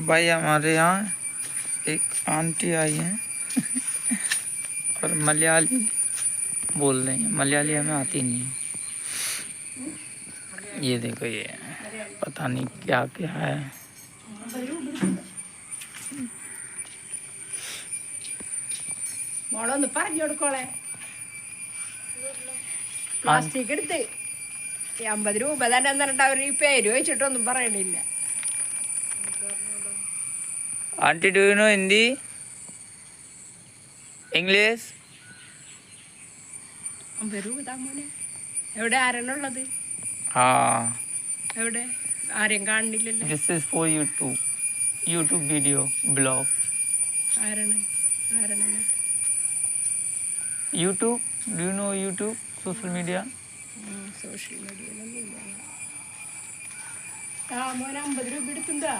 भाई हमारे यहाँ एक आंटी आई हैं और मलयाली बोल रही हैं। मलयाली हमें आती नहीं है। ये देखो, ये पता नहीं क्या क्या है। മോളൊന്ന് പറഞ്ഞു കൊടുക്കോളെ. പ്ലാസ്റ്റിക് എടുത്ത് 50 രൂപ തന്നെ എന്നിട്ട് അവർ ഈ പേര് വെച്ചിട്ടൊന്നും പറയണില്ല. Aunty do you no Hindi English? 50 രൂപ താ മോനെ. എവിടെ ആരാണുള്ളത്? हाँ, എവിടെ ആരെയും കാണുന്നില്ലല്ലോ. This is for YouTube video blog. ആരാണ് ആരാണ്? YouTube, do you know YouTube social media? Social മീഡിയയിലൊന്നുമില്ല. ആ മോനെ 50 രൂപ എടുത്തുണ്ടാ.